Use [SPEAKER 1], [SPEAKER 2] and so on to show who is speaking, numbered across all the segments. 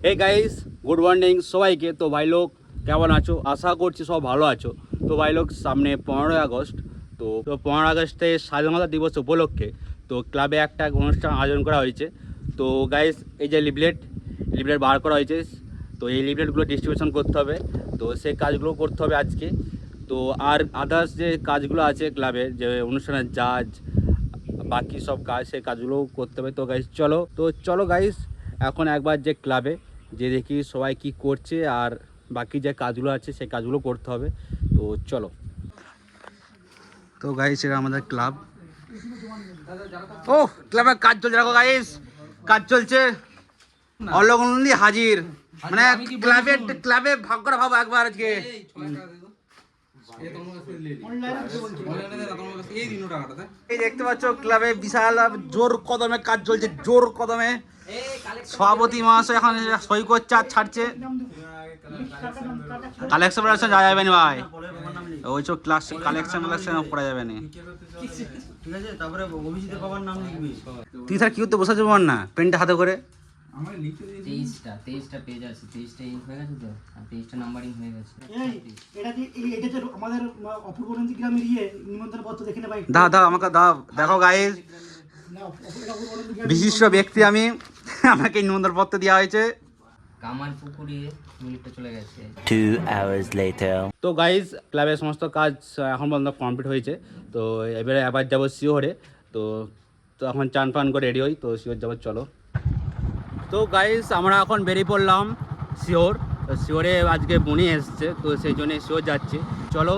[SPEAKER 1] Hey guys, good morning সবাইকে। তো ভাই লোক কেমন আছো? আশা করছি সব ভালো আছো। তো ভাই লোক সামনে 15ই আগস্ট। তো 15ই আগস্টে স্বাধীনতা দিবস উপলক্ষে তো ক্লাবে একটা অনুষ্ঠান আয়োজন করা হয়েছে। তো গাইস, এই যে লিফলেট বার করা হয়েছে, তো এই লিফলেটগুলো ডিস্ট্রিবিউশন করতে হবে। তো সেই কাজগুলো করতে হবে আজকে। তো আর আদার্স যে কাজগুলো আছে ক্লাবের, যে অনুষ্ঠানের জাজ বাকি সব কাজ, সেই কাজগুলোও করতে হবে। তো গাইস চলো গাইস, এখন একবার যে ক্লাবে যে দেখি সবাই কি করছে, আর বাকি যে কাজগুলো আছে সেই কাজগুলো করতে হবে। তো চলো। তো গাইস, এটা আমাদের ক্লাব। ও ক্লাবে কাজ চলছে, দেখো গাইস, কাজ চলছে। অলগনন্দি হাজির, মানে ক্লাবে ভাগ করা ভাবো একবার আজকে। এই দেখতে পাচ্ছ ক্লাবে বিশাল জোর কদমে কাজ চলছে, জোর কদমে। সভাপতি মহাশয় এখন সই করছে আর ছাড়ছে। কালেকশন যাওয়া যাবে না ভাই, ওই সব ক্লাস কালেকশন করা যাবে না। ঠিক আছে, তারপরে অভিজিৎ বাবার নাম লিখবি। তুই স্যার কি করতে বসাতে পার না, পেনটা হাতে করে?
[SPEAKER 2] আমার লিখে দিয়েছি 23টা পেজ আছে, 23টা ইন হয়ে গেছে তো, আর 23টা নাম্বারিং হয়ে গেছে।
[SPEAKER 3] এটা যে আমাদের অপূর্বনন্দী গ্রামের নিমন্ত্রণ পত্র দেখে নেবাই।
[SPEAKER 1] দাও আমাকে দাও। দেখো গাইস, বিশিষ্ট ব্যক্তি আমি, আমাকে নিমন্ত্রণ পত্র দেওয়া হয়েছে।
[SPEAKER 2] কামার পুকুরে মিনিটটা চলে গেছে।
[SPEAKER 4] 2 hours later.
[SPEAKER 1] তো গাইস, ক্লাবের সমস্ত কাজ এখন পর্যন্ত কমপ্লিট হয়েছে। তো এবারে আবার যাবো শিওরে। তো এখন চান ফান করে রেডি হই, তো শিওর যাবো, চলো। তো গাইস, আমরা এখন বেরিয়ে পড়লাম শিওর। তো শিওরে আজকে বনি এসছে, তো সেই জন্য শিওর যাচ্ছি। চলো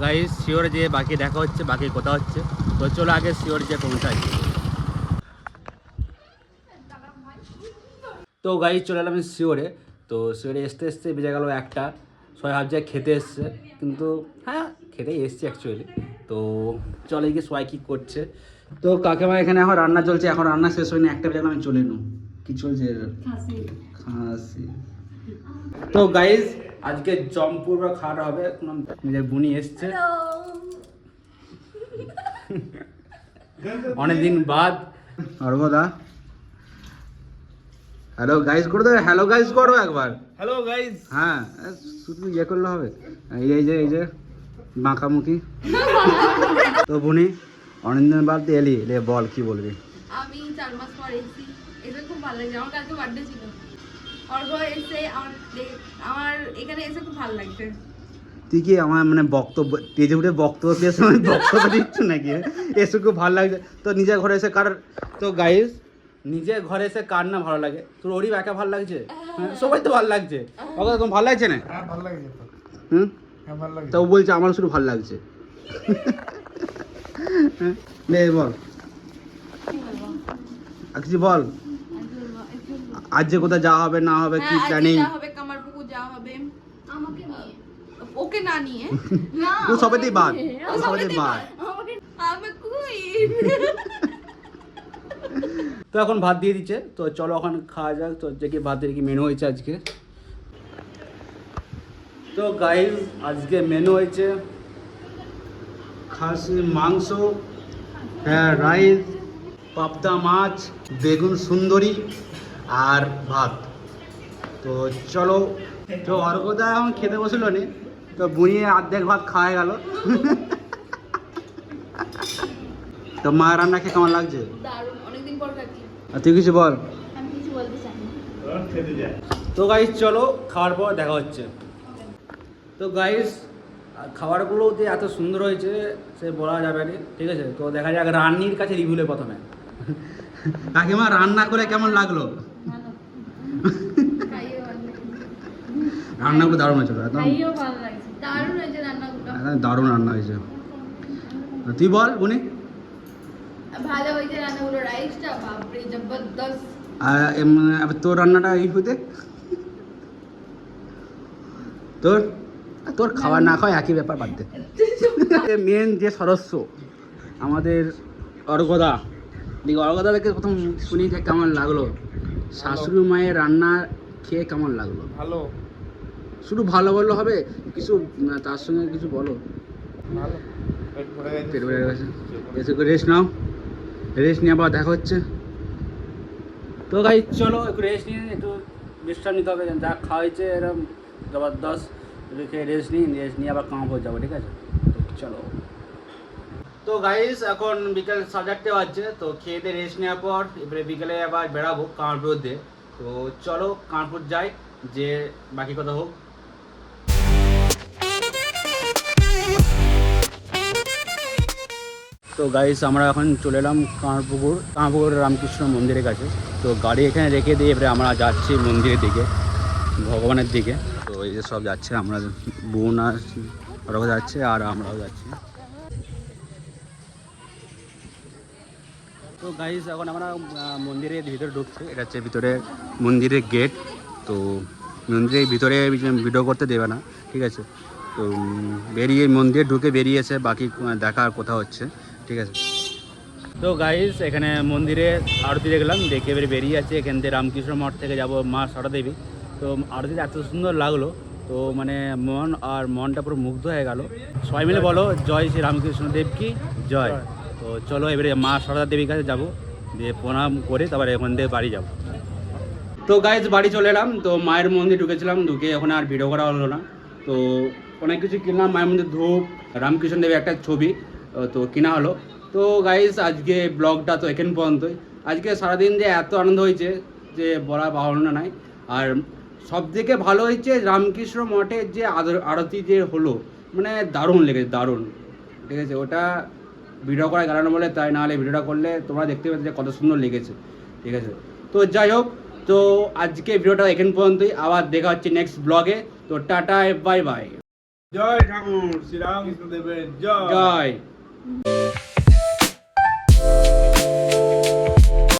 [SPEAKER 1] গাইস, শিওরে যে বাকি দেখা হচ্ছে, বাকি কথা হচ্ছে। তো চলো আগে শিওর যে পৌঁছাই। তো গাইস, চলে এলাম শিওরে। তো শিওরে আসতে বেজে গেল একটা। সবাই ভাবছে খেতে এসছে, কিন্তু হ্যাঁ খেতেই এসছে অ্যাকচুয়ালি। তো চলে গিয়ে সবাই কী করছে। তো কাকিমা এখানে এখন রান্না চলছে, এখন রান্না শেষ হয়নি, একটা বেজে আমি চলে এলাম। কি চলছে? খাসি। তো গাইস, আজকে জমপুর খাওয়াটা হবে। নিজের বুনি এসছে অনেকদিন বাদ। অর্ঘদা হ্যালো গাইস করে দেবে, হ্যালো গাইস করো একবার।
[SPEAKER 3] Hello guys.
[SPEAKER 1] হ্যাঁ, শুধু ইয়ে করলে হবে। এই যে বাঁকামুখী। তো বুনি, অনেকদিন বাদ এলি, বল কি বলবি?
[SPEAKER 5] আমি 4 মাস পর এসেছি, এটা খুব ভালো লাগছে। আমার কালকে বার্থডে ছিল, অর্ঘ এসে আমার এখানে এসে খুব ভালো লাগছে।
[SPEAKER 1] তুই কি আমার মানে বক্তব্য তেজে উঠে বক্তব্য পেয়ে বক্তব্য দিচ্ছ নাকি? এসে খুব ভালো লাগছে। তো নিজের ঘরে এসে কার, তো গাইস, নিজের ঘরে এসে কার না ভালো লাগে? তোর ওরই একা ভালো লাগছে? হ্যাঁ, সবাই তো ভালো লাগছে। ওকে তোমার ভালো লাগছে না?
[SPEAKER 3] হ্যাঁ ভালো লাগছে তো।
[SPEAKER 1] হুম,
[SPEAKER 3] হ্যাঁ ভালো লাগছে।
[SPEAKER 1] তো ও বলছে আমার শুধু ভালো লাগছে। নে বল, কিছু বল। আজ যে কোথায় যাওয়া হবে না হবে, কি প্ল্যানিং?
[SPEAKER 5] যাওয়া হবে কামারপুকুর, যাওয়া হবে আমাকে নিয়ে, ওকে না নিয়ে।
[SPEAKER 1] ও সবেতেই বাদ, ও সবেতেই বাদ।
[SPEAKER 5] আমি কই।
[SPEAKER 1] তো এখন ভাত দিয়ে দিচ্ছে, তো চলো এখন খাওয়া যাক। তো যে কি ভাত দিয়ে কি মেনু হয়েছে আজকে। তো গাইস, আজকে মেনু হয়েছে খাসির মাংস, হ্যাঁ, রাইস, পাবদা মাছ, বেগুন সুন্দরী আর ভাত। তো চলো। তো অর্ঘদা এখন খেতে বসলো নি, তো বুনিয়ে অর্ধেক ভাত খাওয়া গেল। তো মা রান্না খেয়ে কেমন লাগছে?
[SPEAKER 5] দারুণ, অনেকদিন পর খাচ্ছি।
[SPEAKER 1] আর তুই কিছু বল।
[SPEAKER 5] আমি কিছু বলতে চাই না।
[SPEAKER 1] তো গাইস, চলো খাওয়ার পর দেখা হচ্ছে। তো গাইস, খাবারগুলো যে এত সুন্দর হয়েছে সে বলা যাবে না, ঠিক আছে? তো দেখা যাক রান্নির কাছে রিভিউলে প্রথমে। কাকিমা, রান্না করে কেমন লাগলো? রান্নাগুলো দারুণ হয়েছিল, একদম
[SPEAKER 5] দারুণ হয়েছে রান্নাগুলো,
[SPEAKER 1] দারুণ রান্না হয়েছে। তুই বল বুনি।
[SPEAKER 5] ভালো হয়েছে রান্নাগুলো, রাইসটা বাপরে জবরদস্ত।
[SPEAKER 1] আর তোর রান্নাটা এই হতে, তোর খাবার না খাওয়া একই ব্যাপার, বাদ দে। মেন যে সদস্য আমাদের অর্ঘদা, দেখি অর্ঘদাকে প্রথম শুনি যে কেমন লাগলো শাশুড়ি মায়ের রান্না খেয়ে, কেমন লাগলো?
[SPEAKER 3] ভালো।
[SPEAKER 1] শুধু ভালো বললে হবে, কিছু তার সঙ্গে কিছু বলো।
[SPEAKER 3] ভালো। পেট ভরে গেছে।
[SPEAKER 1] পেট ভরে গেছে, এসে করে রেস্ট নাও। রেস্ট নিয়ে আবার দেখা হচ্ছে। তো গাইস, চলো একটু রেস্ট নিয়ে একটু বিশ্রাম নিতে হবে, যা খাওয়া হয়েছে এরকম জবরদস্ত রেখে রেস্ট নিয়ে আবার কামাবো যাবো, ঠিক আছে? তো চলো। তো গাইস এখন বিকেল 4:30 বাজছে, তো খেয়ে দিয়ে রেস্ট নেওয়ার পর এবারে বিকেলে আবার বেরাবো কানপুর দিয়ে। তো চলো কানপুর যাই, যে বাকি কথা হোক। তো গাইস আমরা এখন চলে এলাম কানপুকুর রামকৃষ্ণ মন্দিরের কাছে। তো গাড়ি এখানে রেখে দিয়ে এবারে আমরা যাচ্ছি মন্দিরের দিকে, ভগবানের দিকে। তো এই যে সব যাচ্ছে, আমরা বোন আর ওরাও যাচ্ছে আর আমরাও যাচ্ছি। তো গাইস এখন আমরা মন্দিরের ভিতরে ঢুকছি, এটা হচ্ছে ভিতরে মন্দিরের গেট। তো মন্দিরের ভিতরে ভিডিও করতে দেবে না, ঠিক আছে? তো বেরিয়ে মন্দির ঢুকে বেরিয়েছে, বাকি দেখার কথা হচ্ছে, ঠিক আছে? তো গাইস এখানে মন্দিরে আরতি দেখলাম, দেখে এবারে বেরিয়ে আছে। এখান থেকে রামকৃষ্ণ মঠ থেকে যাব মা সারদা দেবী। তো আরতিটা এত সুন্দর লাগলো, তো মানে মনটা পুরো মুগ্ধ হয়ে গেল। সবাই মিলে বলো জয় শ্রী রামকৃষ্ণ দেব কি জয়। তো চলো এবারে মা সারদা দেবীর কাছে যাবো, দিয়ে প্রণাম করে তারপরে এখান থেকে বাড়ি যাব। তো গাইজ বাড়ি চলে এলাম। তো মায়ের মন্দির ঢুকেছিলাম, ঢুকে ওখানে আর ভিডিও করা হলো না। তো অনেক কিছু কিনলাম, মায়ের মন্দির ধূপ, রামকৃষ্ণ দেবের একটা ছবি তো কেনা হলো। তো গাইজ আজকে ব্লগটা তো এখান পর্যন্তই। আজকে সারাদিন যে এত আনন্দ হয়েছে যে বলা বাহুল্য নাই। আর সব থেকে ভালো হয়েছে রামকৃষ্ণ মঠের যে আরতি যে হলো, মানে দারুণ লেগেছে, দারুণ, ঠিক আছে? ওটা ভিডিও করা গেল না বলে তাই, নাহলে ভিডিওটা করলে তোমরা দেখতে পেতে যে কত সুন্দর লেগেছে, ঠিক আছে? তো যাই হোক, তো আজকে ভিডিওটা এখান পর্যন্তই, আবার দেখা হচ্ছে নেক্সট ব্লগে। তো টাটা, বাই বাই।
[SPEAKER 6] জয় ঠাকুর শ্রীরামকৃষ্ণ দেবের জয়।
[SPEAKER 1] জয়।